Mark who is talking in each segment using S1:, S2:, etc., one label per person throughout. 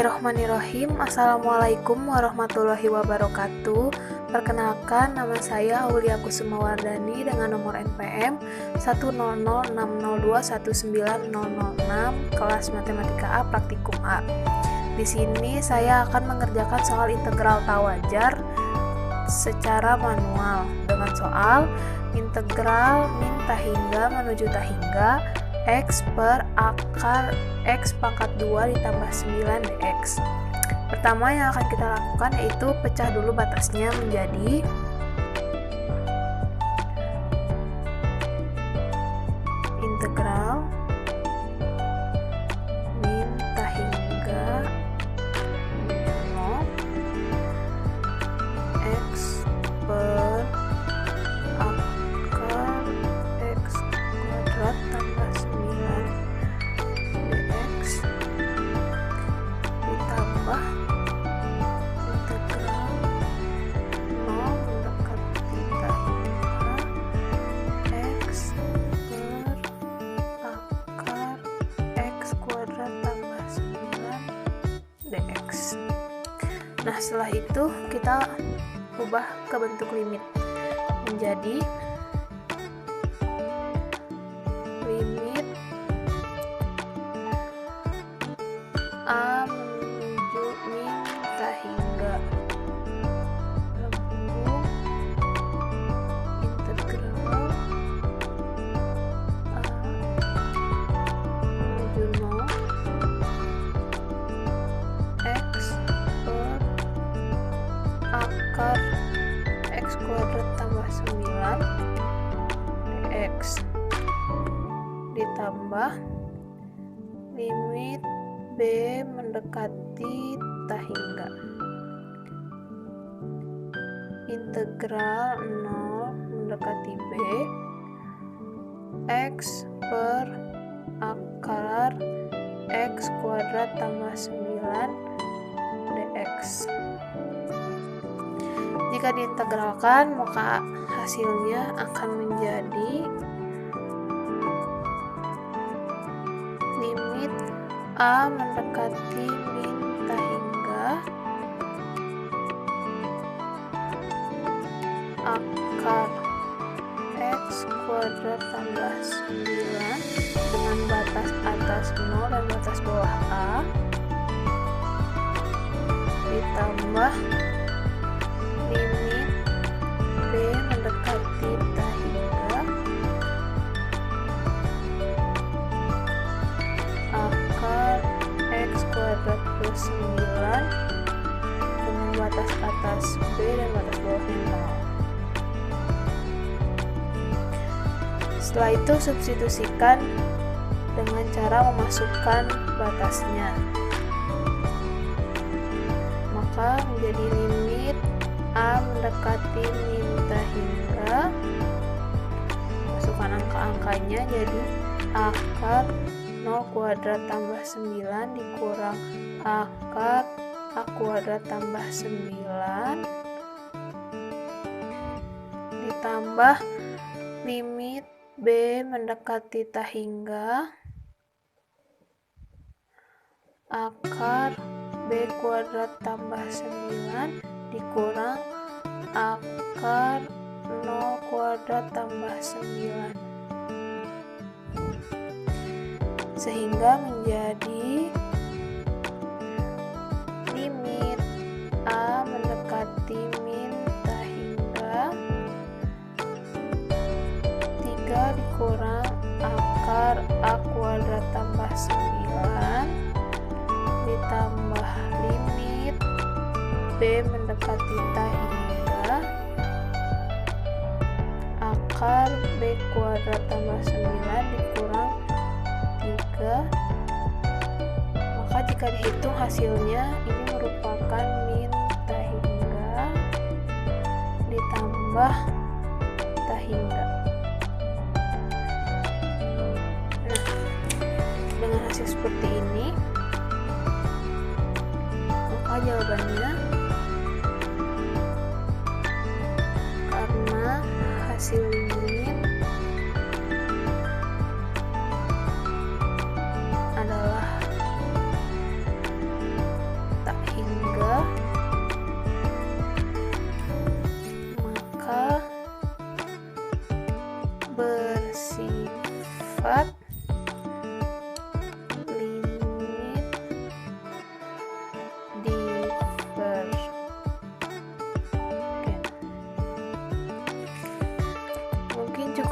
S1: Bismillahirrahmanirrahim. Assalamualaikum warahmatullahi wabarakatuh. Perkenalkan, nama saya Aulia Kusumawardani dengan nomor NPM 10060219006, kelas Matematika A Praktikum A. Di sini saya akan mengerjakan soal integral tawajar secara manual dengan soal integral min tahingga menuju tahingga X per akar X pangkat 2 ditambah 9 dx. Pertama yang akan kita lakukan yaitu pecah dulu batasnya menjadi integral min tahingga 0 X per akar X kuadrat tambah 9 dx ditambah integral 0 mendekati tahingga X per akar X kuadrat tambah 9 dx. Nah, setelah itu kita ubah ke bentuk limit menjadi limit A menuju min tahingga lambung integral A menuju 0 X per akar X kuadrat tambah 9 dx ditambah limit B mendekati tahingga integral 0 mendekati B X per akar X kuadrat tambah 9 dx. Jika diintegralkan maka hasilnya akan menjadi limit A mendekati min tahingga akar X kuadrat tambah 9 dengan batas atas 0 dan batas bawah A ditambah limit B mendekati tahingga akar X kuadrat plus 9 dengan batas atas B dan batas bawahnya 0. Setelah itu substitusikan dengan cara memasukkan batasnya, maka menjadi limit A mendekati min tahingga, masukkan angka-angkanya jadi akar 0 kuadrat tambah 9 dikurang akar A kuadrat tambah 9 ditambah limit B mendekati tahingga akar B kuadrat tambah 9 dikurang akar 0 kuadrat tambah 9 sehingga menjadi limit A mendekati min tahingga 3 dikurang akar A kuadrat tambah 9 ditambah limit B mendekati tahingga akar B kuadrat tambah 9 dikurang 3, maka jika dihitung hasilnya ini merupakan min tahingga ditambah tahingga. Nah, dengan hasil seperti ini maka jawabannya karena hasil limit adalah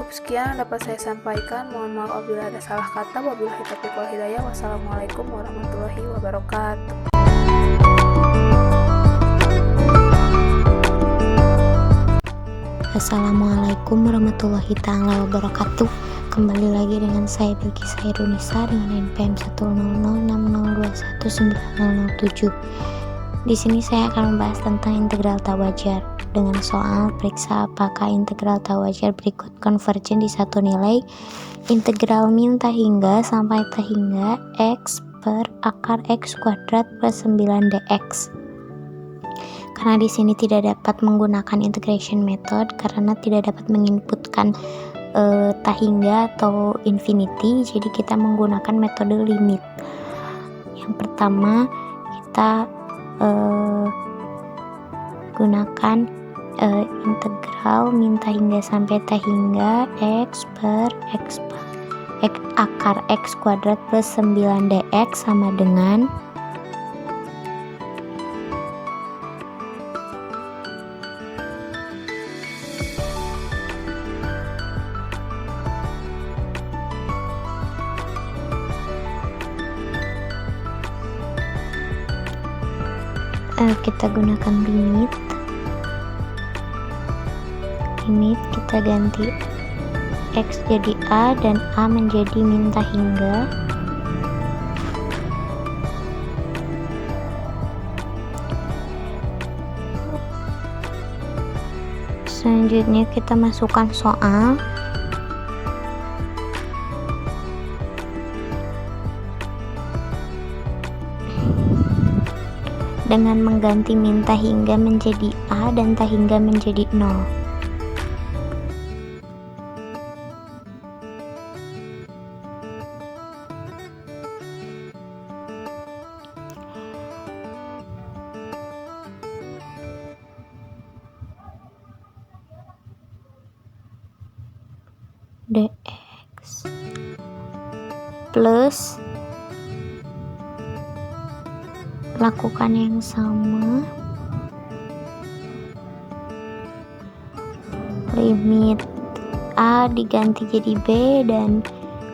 S1: Cukup sekian yang dapat saya sampaikan. Mohon maaf apabila ada salah kata. Wabillahi taufiq wal hidayah. Wassalamualaikum warahmatullahi wabarakatuh.
S2: Assalamualaikum warahmatullahi taala wabarakatuh. Kembali lagi dengan saya Bilqis Hairunisa dengan NPM 10060219007. Di sini saya akan membahas tentang integral tak wajar dengan soal periksa apakah integral tak wajar berikut konvergen di satu nilai. Integral min tak hingga sampai tak hingga x per akar x kuadrat plus 9 dx. Karena di sini tidak dapat menggunakan integration method karena tidak dapat menginputkan tak hingga atau infinity, jadi kita menggunakan metode limit. Yang pertama kita gunakan integral min tak hingga sampai tak hingga x per x akar x kuadrat plus 9 dx sama dengan kita gunakan limit kita ganti x jadi a dan a menjadi min tak hingga. Selanjutnya kita masukkan soal. Dengan mengganti min tak hingga menjadi a dan tak hingga menjadi 0. dx plus lakukan yang sama, limit a diganti jadi b dan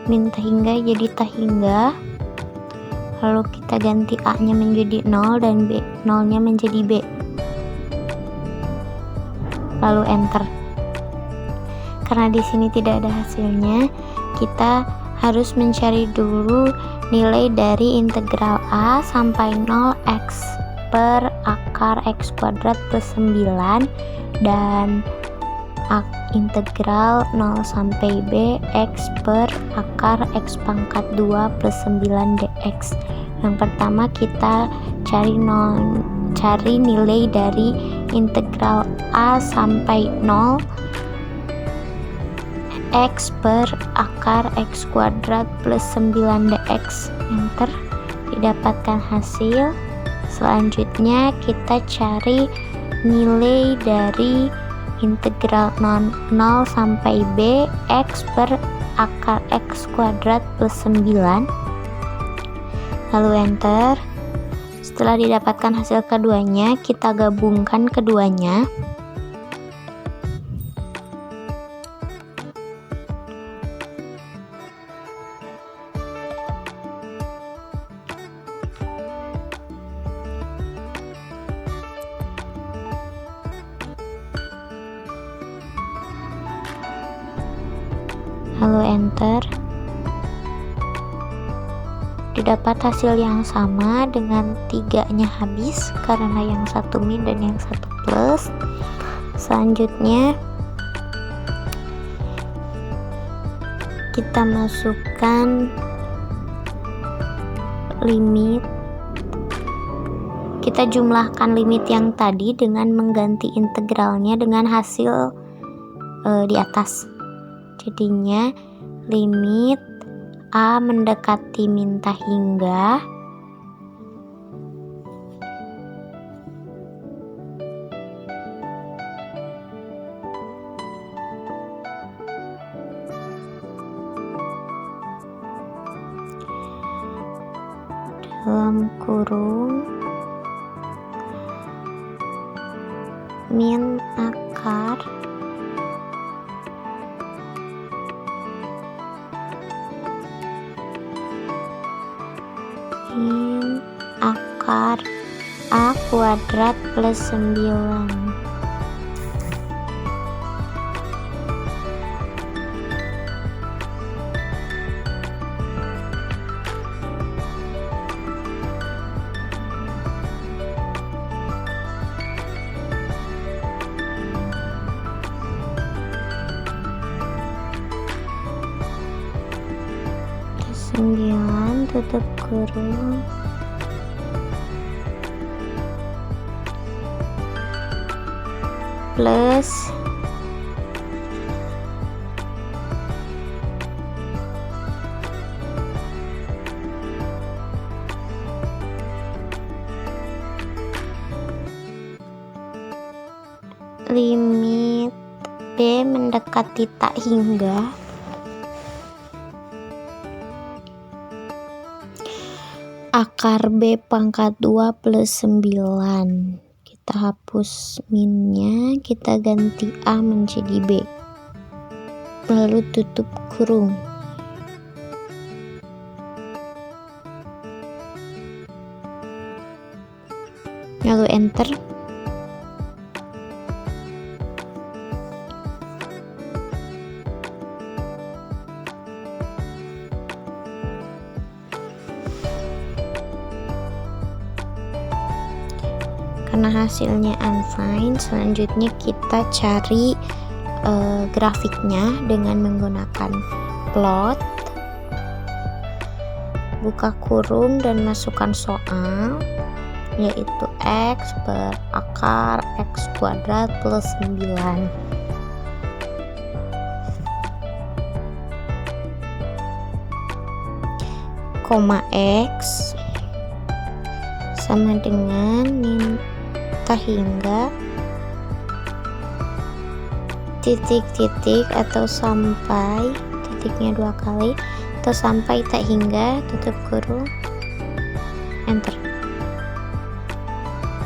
S2: min tak hingga jadi tak hingga, lalu kita ganti a nya menjadi 0 dan 0 nya menjadi b, lalu enter. Karena di sini tidak ada hasilnya, kita harus mencari dulu nilai dari integral a sampai 0 x per akar x kuadrat plus 9 dan integral 0 sampai b x per akar x pangkat 2 plus 9 dx. Yang pertama kita cari nilai dari integral a sampai 0 x per akar x kuadrat plus 9 dx. Enter. Didapatkan hasil. Selanjutnya kita cari nilai dari integral 0 sampai b x per akar x kuadrat plus 9, lalu enter. Setelah didapatkan hasil keduanya, kita gabungkan keduanya. Lalu enter. Didapat hasil yang sama dengan 3-nya habis karena yang satu min dan yang satu plus. Selanjutnya kita masukkan limit. Kita jumlahkan limit yang tadi dengan mengganti integralnya dengan hasil di atas. Jadinya limit a mendekati min tak hingga dalam kurung min akar akar A kuadrat plus 9. Sembilan tutup kurung plus limit B mendekati tak hingga akar B pangkat 2 plus 9. Kita hapus minnya, kita ganti A menjadi B, lalu tutup kurung. Lalu enter. Karena hasilnya unfind, selanjutnya kita cari grafiknya dengan menggunakan plot, buka kurung dan masukkan soal, yaitu X per akar X kuadrat plus 9. Koma X sama dengan min tak hingga titik-titik atau sampai, titiknya 2 kali, atau sampai tak hingga, tutup kurung, enter.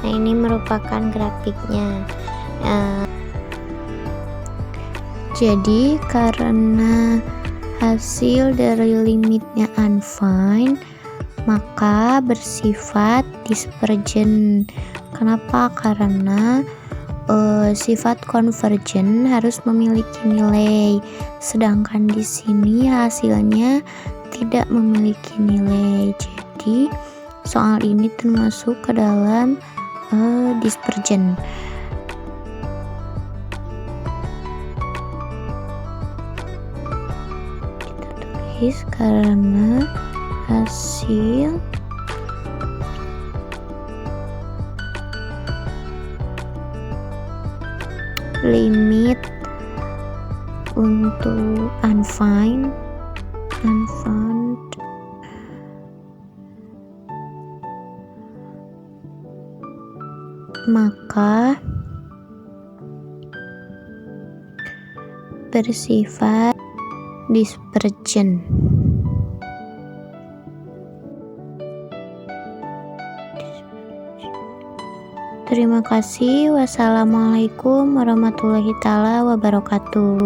S2: Nah, ini merupakan grafiknya. Jadi karena hasil dari limitnya unfind, maka bersifat dispergen. Kenapa? Karena sifat konvergen harus memiliki nilai, sedangkan di sini hasilnya tidak memiliki nilai. Jadi soal ini termasuk ke dalam dispergen. Kita tulis karena hasil limit untuk unfind maka bersifat dispergen. Terima kasih. Wassalamualaikum warahmatullahi wabarakatuh.